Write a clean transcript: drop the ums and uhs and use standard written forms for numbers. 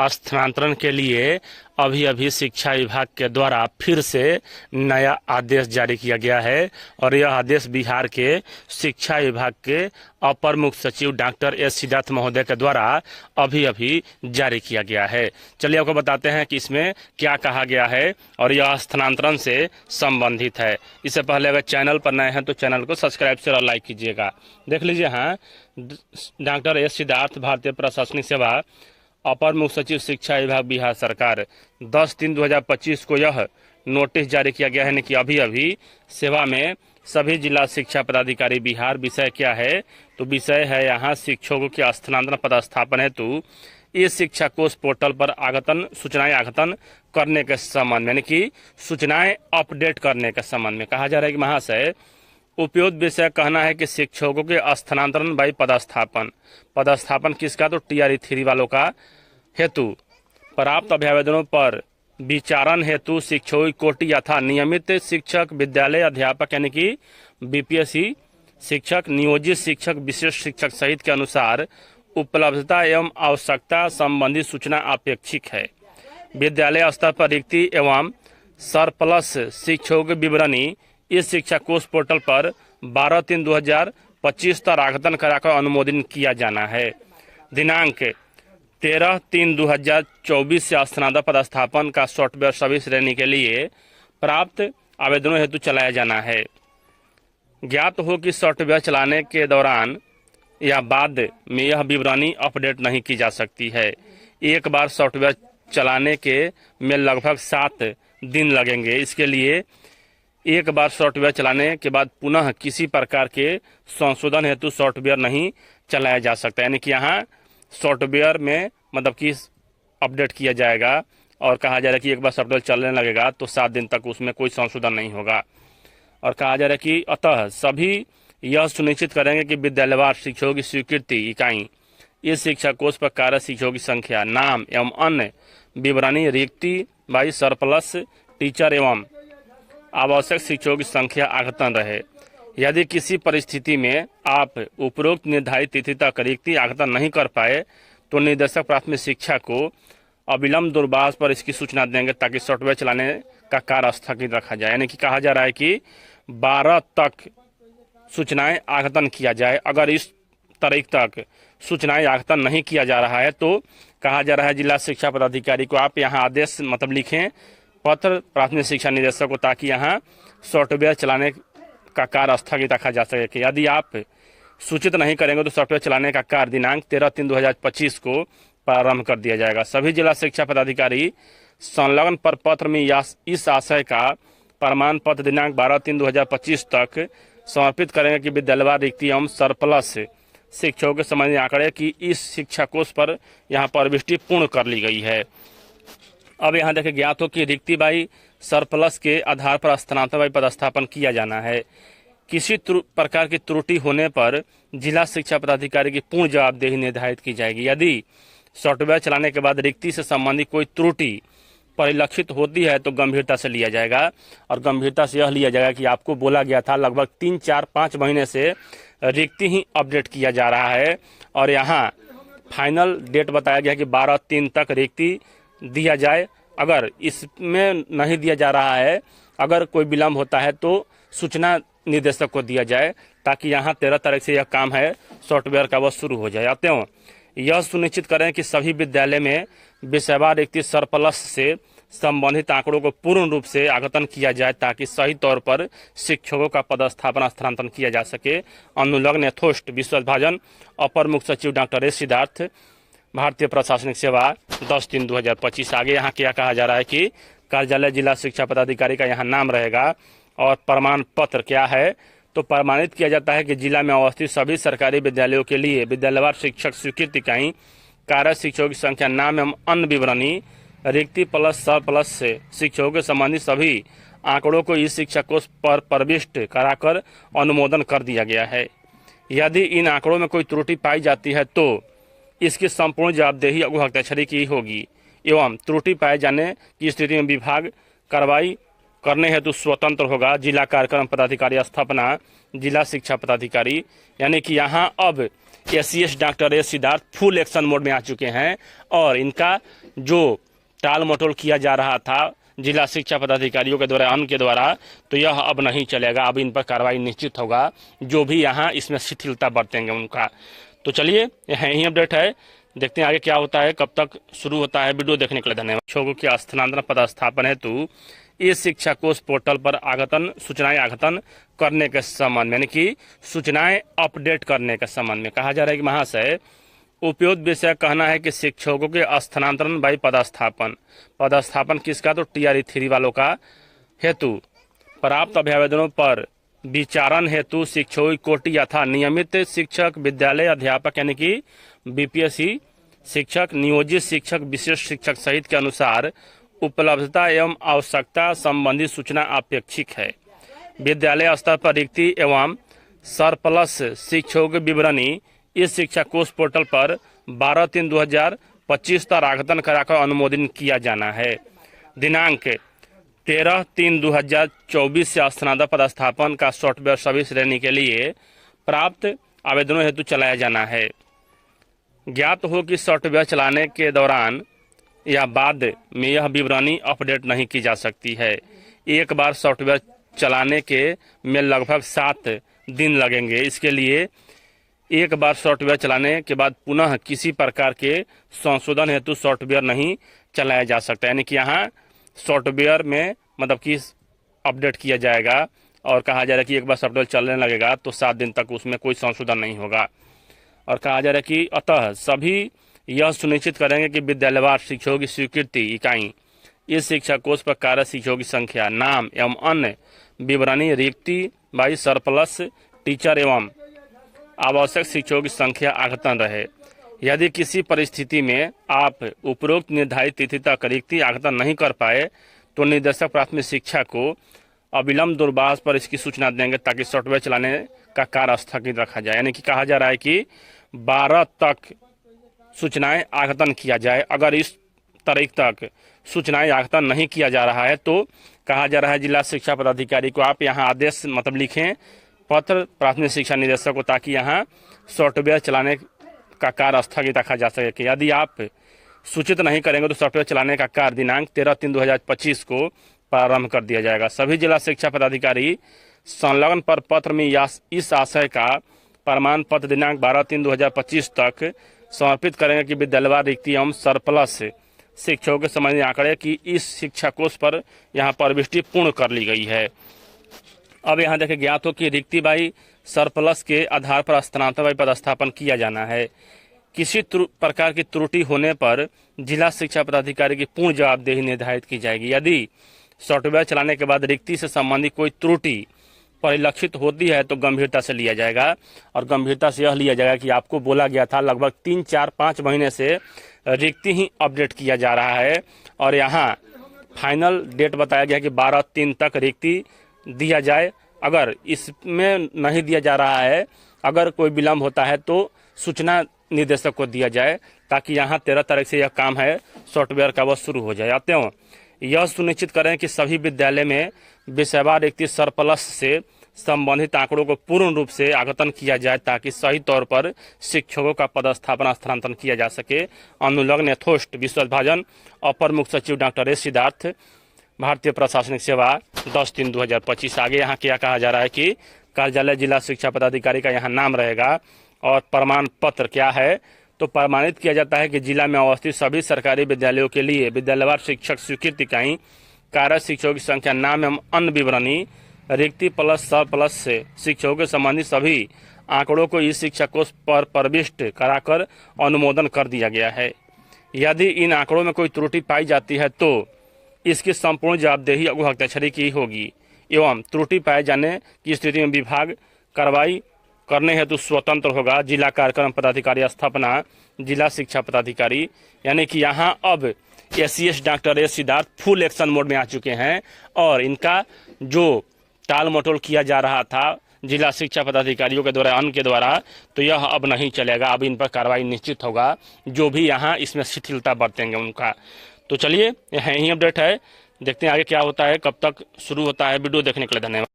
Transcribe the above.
स्थानांतरण के लिए अभी अभी शिक्षा विभाग के द्वारा फिर से नया आदेश जारी किया गया है और यह आदेश बिहार के शिक्षा विभाग के अपर मुख्य सचिव डॉक्टर एस सिद्धार्थ महोदय के द्वारा अभी अभी जारी किया गया है। चलिए आपको बताते हैं कि इसमें क्या कहा गया है और यह स्थानांतरण से संबंधित है। इससे पहले अगर चैनल पर नए हैं तो चैनल को सब्सक्राइब शेयर और लाइक कीजिएगा। देख लीजिए, हाँ, डॉक्टर एस सिद्धार्थ, भारतीय प्रशासनिक सेवा, अपर मुख्य सचिव शिक्षा विभाग, बिहार सरकार, 10/3/2025 को यह नोटिस जारी किया गया है कि अभी अभी सेवा में सभी जिला शिक्षा पदाधिकारी बिहार। विषय क्या है? तो विषय है यहाँ शिक्षकों के स्थानांतरण पदस्थापन हेतु इस शिक्षा कोष पोर्टल पर सूचनाएं आगतन करने के संबंध में, यानी कि सूचनाएं अपडेट करने के संबंध में कहा जा रहा है कि महाशय उपयुक्त विषय कहना है कि शिक्षकों के स्थानांतरण बाई पदस्थापन किसका? तो TRE 3 वालों का हेतु प्राप्त अभ्यावेदनों पर विचारण हेतु शिक्षकों की कोटि यथा नियमित शिक्षक, विद्यालय अध्यापक यानी कि BPSC शिक्षक, नियोजित शिक्षक, विशेष शिक्षक सहित के अनुसार उपलब्धता एवं आवश्यकता संबंधी सूचना अपेक्षित है। विद्यालय स्तर पर रिक्ति एवं सरप्लस शिक्षकों की विवरणी इस शिक्षा कोष पोर्टल पर 12/3/2025 तक आगतन कराकर अनुमोदन किया जाना है। दिनांक 13/3/2024 से स्थानांतरण पदस्थापन का सॉफ्टवेयर सभी श्रेणी के लिए प्राप्त आवेदनों हेतु चलाया जाना है। ज्ञात हो कि सॉफ्टवेयर चलाने के दौरान या बाद में यह विवरणी अपडेट नहीं की जा सकती है। एक बार सॉफ्टवेयर चलाने के में लगभग 7 दिन लगेंगे। इसके लिए एक बार सॉफ्टवेयर चलाने के बाद पुनः किसी प्रकार के संशोधन हेतु सॉफ्टवेयर नहीं चलाया जा सकता, यानी कि यहाँ सॉफ्टवेयर में मतलब कि अपडेट किया जाएगा और कहा जा रहा है कि एक बार सॉफ्टवेयर चलने लगेगा तो 7 दिन तक उसमें कोई संशोधन नहीं होगा। और कहा जा रहा है कि अतः सभी यह सुनिश्चित करेंगे कि विद्यालयवार शिक्षकों की स्वीकृति इकाई इस शिक्षा कोष पर कार्य शिक्षकों की संख्या, नाम एवं अन्य विवरणी रिक्ति बाई सरप्लस टीचर एवं आवश्यक शिक्षकों की संख्या आगतन रहे। यदि किसी परिस्थिति में आप उपरोक्त निर्धारित तिथि तक रिक्ति आगतन नहीं कर पाए तो निदेशक प्राथमिक शिक्षा को अविलंब दूरभाष पर इसकी सूचना देंगे ताकि सॉफ्टवेयर चलाने का कार्य स्थगित रखा जाए। यानी कि कहा जा रहा है कि 12 तक सूचनाएं आगतन किया जाए। अगर इस तारीख तक सूचनाएं आगतन नहीं किया जा रहा है तो कहा जा रहा है जिला शिक्षा पदाधिकारी को आप यहाँ आदेश मतलब लिखें पत्र प्राथमिक शिक्षा निदेशक को, ताकि यहाँ सॉफ्टवेयर चलाने का कार्य स्थगित रखा जा सके। यदि आप सूचित नहीं करेंगे तो सॉफ्टवेयर चलाने का कार्य दिनांक 13/3/2025 को प्रारंभ कर दिया जाएगा। सभी जिला शिक्षा पदाधिकारी संलग्न प्रपत्र में इस आशय का प्रमाण पत्र दिनांक 12/3/2025 तक समर्पित करेंगे कि विद्यालयवार रिक्ति एवं सरप्लस शिक्षकों के संबंधी आंकड़े की इस शिक्षा कोष पर यहाँ प्रविष्टि पूर्ण कर ली गई है। अब यहाँ देखें, ज्ञात हो कि रिक्ति बाई सरप्लस के आधार पर स्थानांतरण बाई पदस्थापन किया जाना है। किसी प्रकार की त्रुटि होने पर जिला शिक्षा पदाधिकारी की पूर्ण जवाबदेही निर्धारित की जाएगी। यदि सॉफ्टवेयर चलाने के बाद रिक्ति से संबंधित कोई त्रुटि परिलक्षित होती है तो गंभीरता से लिया जाएगा। और गंभीरता से यह लिया जाएगा कि आपको बोला गया था लगभग 3, 4, 5 महीने से रिक्ति ही अपडेट किया जा रहा है और यहाँ फाइनल डेट बताया गया कि 12/3 तक रिक्ति दिया जाए। अगर इसमें नहीं दिया जा रहा है, अगर कोई विलम्ब होता है तो सूचना निदेशक को दिया जाए ताकि यहाँ 13 तारीख से यह काम है सॉफ्टवेयर का वह शुरू हो जाए। अतः यह सुनिश्चित करें कि सभी विद्यालय में विषयवार रिक्ति सरप्लस से संबंधित आंकड़ों को पूर्ण रूप से आगतन किया जाए ताकि सही तौर पर शिक्षकों का पदस्थापन स्थानांतरण किया जा सके। अनुलग्न यथोचित विश्वभाजन, अपर मुख्य सचिव डॉक्टर एस सिद्धार्थ, भारतीय प्रशासनिक सेवा, 10/3/2025। आगे यहाँ क्या कहा जा रहा है कि कार्यालय जिला शिक्षा पदाधिकारी का यहाँ नाम रहेगा और प्रमाण पत्र क्या है तो प्रमाणित किया जाता है कि जिला में अवस्थित सभी सरकारी विद्यालयों के लिए विद्यालयवार शिक्षक स्वीकृति इकाई, कार्य शिक्षकों की संख्या, नाम एवं अन्य विवरणी रिक्ति प्लस सरप्लस से शिक्षकों के संबंधित सभी आंकड़ों को इस शिक्षा कोष पर प्रविष्ट कराकर अनुमोदन कर दिया गया है। यदि इन आंकड़ों में कोई त्रुटि पाई जाती है तो इसकी संपूर्ण जवाबदेही अगु हस्ताक्षरी की होगी एवं त्रुटि पाए जाने की स्थिति में विभाग कार्रवाई करने हेतु स्वतंत्र होगा। जिला कार्यक्रम पदाधिकारी स्थापना जिला शिक्षा पदाधिकारी, यानी कि यहाँ अब ACS doctor S Siddharth full action mode में आ चुके हैं और इनका जो टाल मटोल किया जा रहा था जिला शिक्षा पदाधिकारियों के द्वारा उनके द्वारा, तो यह अब नहीं चलेगा। अब इन पर कार्रवाई निश्चित होगा, जो भी यहाँ इसमें शिथिलता बरतेंगे उनका। तो चलिए यही अपडेट है, देखते हैं आगे क्या होता है, कब तक शुरू होता है। वीडियो देखने के लिए धन्यवाद। शिक्षकों के स्थानांतरण पदस्थापन हेतु इस शिक्षा कोष पोर्टल पर आगतन सूचनाएं आगतन करने के संबंध में, यानी कि सूचनाएं अपडेट करने के संबंध में कहा जा रहा है कि महाशय उपयुक्त विषय कहना है कि शिक्षकों के स्थानांतरण बाई पदस्थापन किसका, तो टीआरई 3 वालों का हेतु प्राप्त अभ्यावेदनों पर विचारण हेतु शिक्षकों की कोटि यथा नियमित शिक्षक, विद्यालय अध्यापक यानी कि बीपीएससी शिक्षक, नियोजित शिक्षक, विशेष शिक्षक सहित के अनुसार उपलब्धता एवं आवश्यकता संबंधी सूचना अपेक्षित है। विद्यालय स्तर पर रिक्ति एवं सरप्लस शिक्षकों की विवरणी इस शिक्षा कोष पोर्टल पर 12/3/2025 तक आगतन कराकर अनुमोदन किया जाना है। दिनांक 13/3/2024 से स्थानांतरण पदस्थापन का सॉफ्टवेयर सभी श्रेणी के लिए प्राप्त आवेदनों हेतु चलाया जाना है। ज्ञात हो कि सॉफ्टवेयर चलाने के दौरान या बाद में यह विवरणी अपडेट नहीं की जा सकती है। एक बार सॉफ्टवेयर चलाने के में लगभग 7 दिन लगेंगे। इसके लिए एक बार सॉफ्टवेयर चलाने के बाद पुनः किसी प्रकार के संशोधन हेतु सॉफ्टवेयर नहीं चलाया जा सकता, यानी कि यहाँ सॉफ्टवेयर में मतलब कि अपडेट किया जाएगा और कहा जा रहा है कि एक बार सॉफ्टवेयर चलने लगेगा तो 7 दिन तक उसमें कोई संशोधन नहीं होगा। और कहा जा रहा है कि अतः सभी यह सुनिश्चित करेंगे कि विद्यालयवार शिक्षकों की स्वीकृति इकाई इस शिक्षा कोष पर कार्य शिक्षकों की संख्या, नाम एवं अन्य विवरणी रिक्ति बाई सरप्लस टीचर एवं आवश्यक शिक्षकों की संख्या आगतन रहे। यदि किसी परिस्थिति में आप उपरोक्त निर्धारित तिथि तक रिक्ति आगतन नहीं कर पाए तो निदेशक प्राथमिक शिक्षा को अविलंब दूरभाष पर इसकी सूचना देंगे ताकि सॉफ्टवेयर चलाने का कार्य स्थगित रखा जाए। यानी कि कहा जा रहा है कि 12 तक सूचनाएं आगतन किया जाए। अगर इस तारीख तक सूचनाएं आगतन नहीं किया जा रहा है तो कहा जा रहा है जिला शिक्षा पदाधिकारी को आप यहाँ आदेश मतलब लिखें पत्र प्राथमिक शिक्षा निदेशक को, ताकि यहाँ सॉफ्टवेयर चलाने का कार्य स्थगित रखा जा सके। कि यदि आप सूचित नहीं करेंगे तो सॉफ्टवेयर चलाने का कार्य दिनांक 13/3/2025 को प्रारंभ कर दिया जाएगा। सभी जिला शिक्षा पदाधिकारी संलग्न पर पत्र में इस आशय का प्रमाण पत्र दिनांक 12/3/2025 तक समर्पित करेंगे कि विद्यालयवार रिक्ति एवं सरप्लस शिक्षकों के संबंधी आंकड़े की इस शिक्षा कोष पर यहाँ प्रविष्टि पूर्ण कर ली गई है। अब यहाँ देखें ज्ञात हो कि रिक्ति बाई सरप्लस के आधार पर स्थानांतरण बाई पदस्थापन किया जाना है। किसी प्रकार की त्रुटि होने पर जिला शिक्षा पदाधिकारी की पूर्ण जवाबदेही निर्धारित की जाएगी। यदि सॉफ्टवेयर चलाने के बाद रिक्ति से संबंधित कोई त्रुटि परिलक्षित होती है तो गंभीरता से लिया जाएगा। और गंभीरता से यह लिया जाएगा कि आपको बोला गया था लगभग 3, 4, 5 महीने से रिक्ति ही अपडेट किया जा रहा है और यहाँ फाइनल डेट बताया गया कि 12/3 तक रिक्ति दिया जाए। अगर इसमें नहीं दिया जा रहा है, अगर कोई विलम्ब होता है तो सूचना निदेशक को दिया जाए ताकि यहाँ 13 तारीख से यह काम है सॉफ्टवेयर का वह शुरू हो जाए। अतः यह सुनिश्चित करें कि सभी विद्यालय में विषयवार रिक्ति सरप्लस से संबंधित आंकड़ों को पूर्ण रूप से आगतन किया जाए ताकि सही तौर पर शिक्षकों का पदस्थापना स्थानांतरण किया जा सके। अनुलग्न यथोचित विश्वविभाजन अपर मुख्य सचिव डॉक्टर एस सिद्धार्थ, भारतीय प्रशासनिक सेवा 10/3/2025। आगे यहाँ क्या कहा जा रहा है कि कार्यालय जिला शिक्षा पदाधिकारी का यहाँ नाम रहेगा और प्रमाण पत्र क्या है तो प्रमाणित किया जाता है कि जिला में अवस्थित सभी सरकारी विद्यालयों के लिए विद्यालयवार शिक्षक स्वीकृति इकाई, कार्य शिक्षकों की संख्या, नाम एवं अन्य विवरणी रिक्ति प्लस सरप्लस से शिक्षकों के संबंधित सभी आंकड़ों को इस शिक्षा कोष पर प्रविष्ट कराकर अनुमोदन कर दिया गया है। यदि इन आंकड़ों में कोई त्रुटि पाई जाती है तो इसकी संपूर्ण जवाबदेही हस्ताक्षरी की होगी एवं त्रुटि पाए जाने की स्थिति में विभाग कार्रवाई करने हेतु स्वतंत्र होगा। जिला कार्यक्रम पदाधिकारी स्थापना जिला शिक्षा पदाधिकारी, यानी कि यहाँ अब ACS doctor S Siddharth full action mode में आ चुके हैं और इनका जो टाल मटोल किया जा रहा था जिला शिक्षा पदाधिकारियों के द्वारा उनके द्वारा, तो यह अब नहीं चलेगा। अब इन पर कार्रवाई निश्चित होगा, जो भी यहाँ इसमें शिथिलता बरतेंगे उनका। तो चलिए यही अपडेट है, देखते हैं आगे क्या होता है, कब तक शुरू होता है। वीडियो देखने के लिए धन्यवाद।